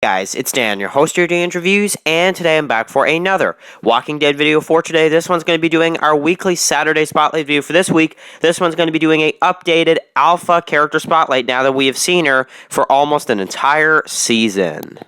Guys, it's Dan, your host of your Dan's Reviews, and today I'm back for another Walking Dead video for today. This one's going to be doing our weekly Saturday Spotlight video for this week. This one's going to be doing a updated Alpha character spotlight now that we have seen her for almost an entire season.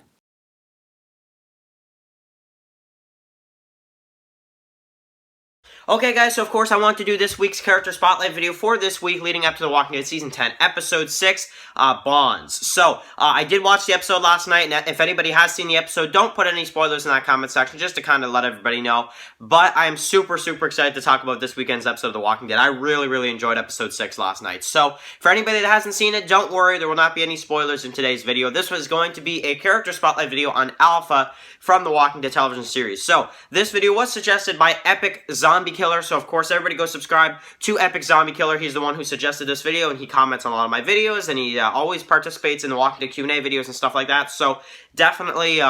Okay, guys, so of course I want to do this week's character spotlight video for this week leading up to The Walking Dead Season 10, Episode 6, Bonds. So, I did watch the episode last night, and if anybody has seen the episode, don't put any spoilers in that comment section, just to kind of let everybody know. But I am super excited to talk about this weekend's episode of The Walking Dead. I really enjoyed Episode 6 last night. So, for anybody that hasn't seen it, don't worry, there will not be any spoilers in today's video. This was going to be a character spotlight video on Alpha from The Walking Dead television series. So, this video was suggested by Epic Zombie Killer, so of course everybody go subscribe to Epic Zombie Killer. He's the one who suggested this video, and he comments on a lot of my videos, and he always participates in the Walking Dead Q&A videos and stuff like that, so definitely,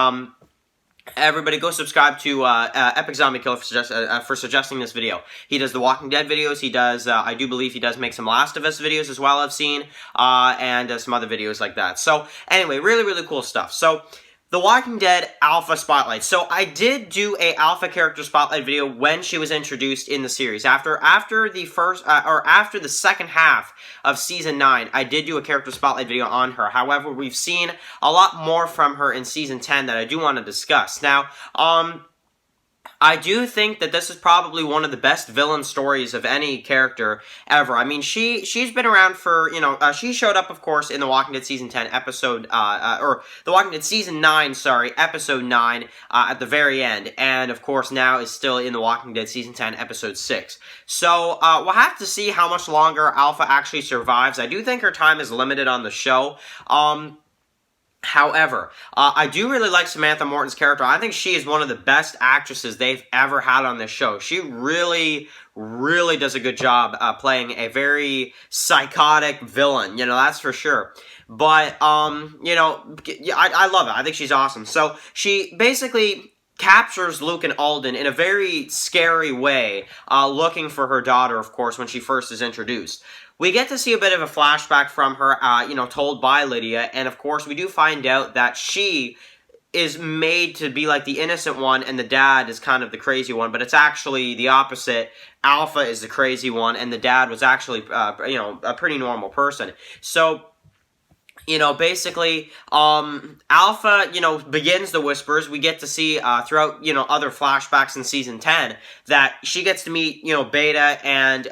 everybody go subscribe to Epic Zombie Killer for suggesting this video. He does the Walking Dead videos, he does, I do believe he does make some Last of Us videos as well, I've seen, and some other videos like that. So, anyway, really cool stuff. So, The Walking Dead Alpha Spotlight. So I did do a Alpha character spotlight video when she was introduced in the series. After the second half of Season 9, I did do a character spotlight video on her. However, we've seen a lot more from her in Season 10 that I do want to discuss. Now, I do think that this is probably one of the best villain stories of any character ever. I mean, she's been around for, she showed up, of course, in The Walking Dead Season 10 episode, or The Walking Dead Season 9, sorry, Episode 9, at the very end, and, of course, now is still in The Walking Dead Season 10, Episode 6. So, we'll have to see how much longer Alpha actually survives. I do think her time is limited on the show. However, I do really like Samantha Morton's character. I think she is one of the best actresses they've ever had on this show. She really does a good job playing a very psychotic villain, that's for sure. But, I love it. I think she's awesome. So, she basically captures Luke and Alden in a very scary way, looking for her daughter, of course, when she first is introduced. We get to see a bit of a flashback from her, told by Lydia, and of course we do find out that she is made to be like the innocent one, and the dad is kind of the crazy one, but it's actually the opposite. Alpha is the crazy one, and the dad was actually, a pretty normal person. So, basically, Alpha, begins the Whispers. We get to see, throughout, other flashbacks in Season 10, that she gets to meet, Beta, and,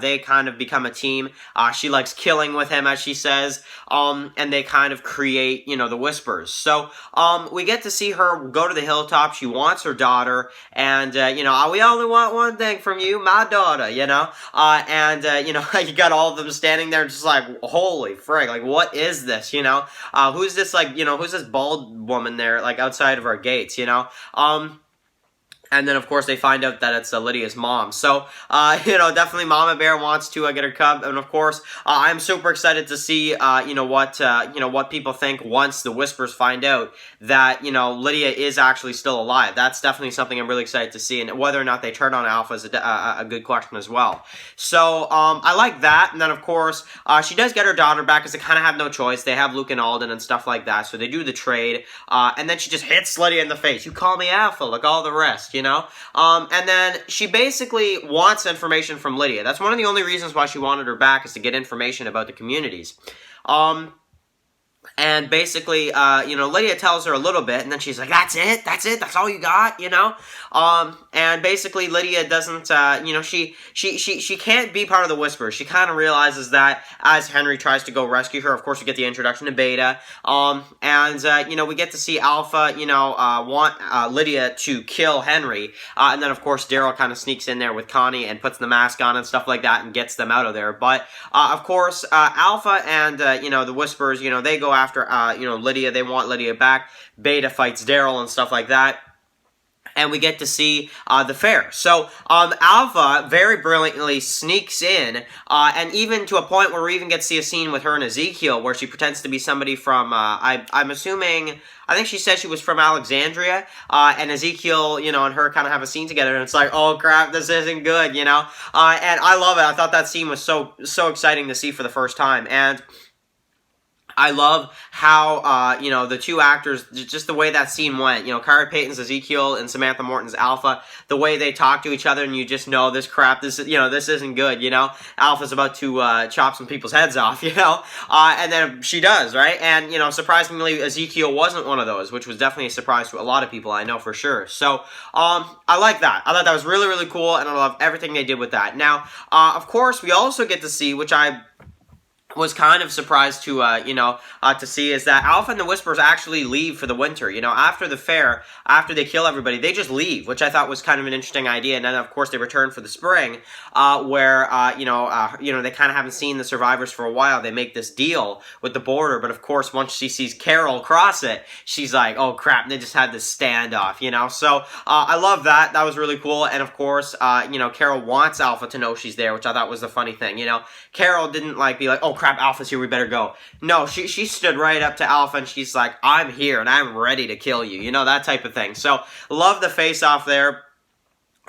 they kind of become a team. She likes killing with him, as she says, and they kind of create, the Whispers. So, we get to see her go to the hilltop. She wants her daughter, and, we only want one thing from you, my daughter, and, you got all of them standing there just like, holy frig, like, what is this, who's this, who's this bald woman there, like, outside of our gates, and then, of course, they find out that it's Lydia's mom. So, definitely Mama Bear wants to get her cub. And, of course, I'm super excited to see, what people think once the Whispers find out that, Lydia is actually still alive. That's definitely something I'm really excited to see. And whether or not they turn on Alpha is a good question as well. So, I like that. And then, of course, she does get her daughter back because they kind of have no choice. They have Luke and Alden and stuff like that. So, they do the trade. And then she just hits Lydia in the face. You call me Alpha, like all the rest, and then she basically wants information from Lydia. That's one of the only reasons why she wanted her back, is to get information about the communities. And basically, Lydia tells her a little bit, and then she's like, that's it, that's all you got, and basically Lydia doesn't, she can't be part of the Whispers. She kind of realizes that as Henry tries to go rescue her. Of course, we get the introduction to Beta, and, we get to see Alpha, want Lydia to kill Henry, and then, of course, Daryl kind of sneaks in there with Connie and puts the mask on and stuff like that and gets them out of there. But, of course, Alpha and, the Whispers, they go after, Lydia. They want Lydia back. Beta fights Daryl and stuff like that. And we get to see the fair. So, Alpha very brilliantly sneaks in, and even to a point where we even get to see a scene with her and Ezekiel, where she pretends to be somebody from, I'm assuming, I think she said she was from Alexandria, and Ezekiel, and her kind of have a scene together, and it's like, oh crap, this isn't good, and I love it. I thought that scene was so exciting to see for the first time, and I love how, you know, the two actors, just the way that scene went. You know, Khary Payton's Ezekiel and Samantha Morton's Alpha, the way they talk to each other, and you just know this crap, this isn't good, you know? Alpha's about to chop some people's heads off, you know? And then she does, right? And, you know, surprisingly, Ezekiel wasn't one of those, which was definitely a surprise to a lot of people, I know for sure. So, I like that. I thought that was really, really cool, and I love everything they did with that. Now, of course, we also get to see, which I was kind of surprised to, to see, is that Alpha and the Whisperers actually leave for the winter. You know, after the fair, after they kill everybody, they just leave, which I thought was kind of an interesting idea. And then, of course, they return for the spring, where, they kind of haven't seen the survivors for a while. They make this deal with the border, but of course, once she sees Carol cross it, she's like, oh crap, and they just had this standoff, you know? So, I love that. That was really cool. And of course, Carol wants Alpha to know she's there, which I thought was the funny thing, you know? Carol didn't, be like, oh crap, Alpha's here, we better go. No, she stood right up to Alpha and she's like, I'm here and I'm ready to kill you. You know, that type of thing. So, love the face-off there.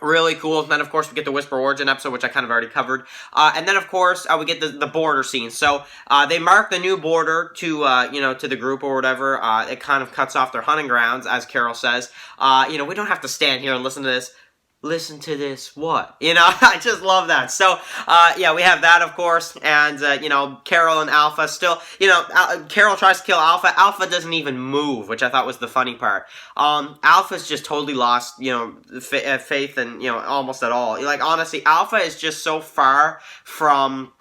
Really cool. And then, of course, we get the Whisper Origin episode, which I kind of already covered. And then, of course, we get the border scene. So, they mark the new border to the group or whatever. It kind of cuts off their hunting grounds, as Carol says. We don't have to stand here and listen to this. Listen to this, what? You know, I just love that. So, we have that, of course, and, Carol and Alpha still, Carol tries to kill Alpha. Alpha doesn't even move, which I thought was the funny part. Alpha's just totally lost, faith and, almost at all. Like, honestly, Alpha is just so far from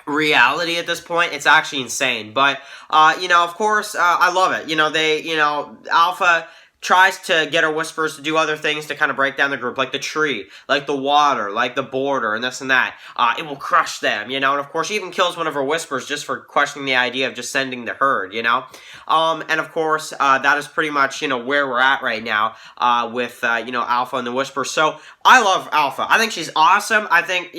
reality at this point. It's actually insane. But, of course, I love it. Alpha tries to get her Whisperers to do other things to kind of break down the group, like the tree, like the water, like the border, and this and that. It will crush them, and of course she even kills one of her Whisperers just for questioning the idea of just sending the herd, and of course, that is pretty much, where we're at right now, with, Alpha and the Whisperers. So, I love Alpha. I think she's awesome. I think,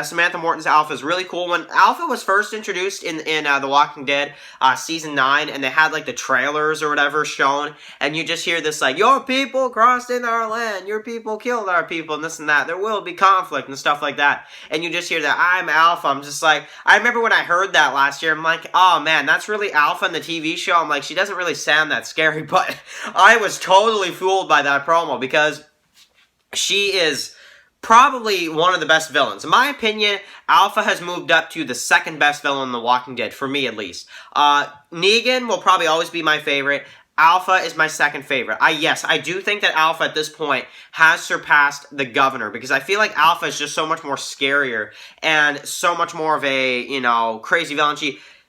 Samantha Morton's Alpha is really cool. When Alpha was first introduced in The Walking Dead, Season 9, and they had, the trailers or whatever shown, and you just hear this, your people crossed in our land, your people killed our people, and this and that. There will be conflict and stuff like that. And you just hear that, I'm Alpha. I'm just like, I remember when I heard that last year, I'm like, oh man, that's really Alpha in the TV show. I'm like, she doesn't really sound that scary, but I was totally fooled by that promo because she is probably one of the best villains. In my opinion, Alpha has moved up to the second best villain in The Walking Dead, for me at least. Negan will probably always be my favorite. Alpha is my second favorite. I do think that Alpha at this point has surpassed the Governor because I feel like Alpha is just so much more scarier and so much more of a, crazy villain.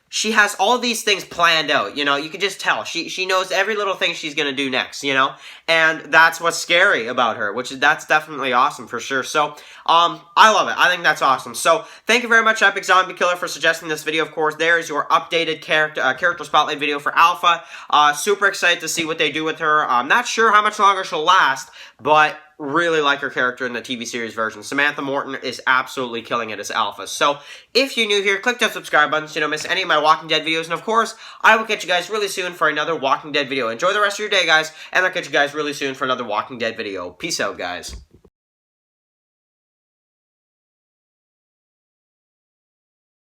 She has all these things planned out, you can just tell. She knows every little thing she's going to do next, and that's what's scary about her, that's definitely awesome for sure. So, I love it. I think that's awesome. So, thank you very much, Epic Zombie Killer, for suggesting this video. Of course, there is your updated character spotlight video for Alpha. Super excited to see what they do with her. I'm not sure how much longer she'll last, but really like her character in the TV series version. Samantha Morton is absolutely killing it as Alpha. So, if you're new here, click that subscribe button so you don't miss any of my Walking Dead videos. And of course, I will catch you guys really soon for another Walking Dead video. Enjoy the rest of your day, guys, and I'll catch you guys really soon for another Walking Dead video. Peace out, guys.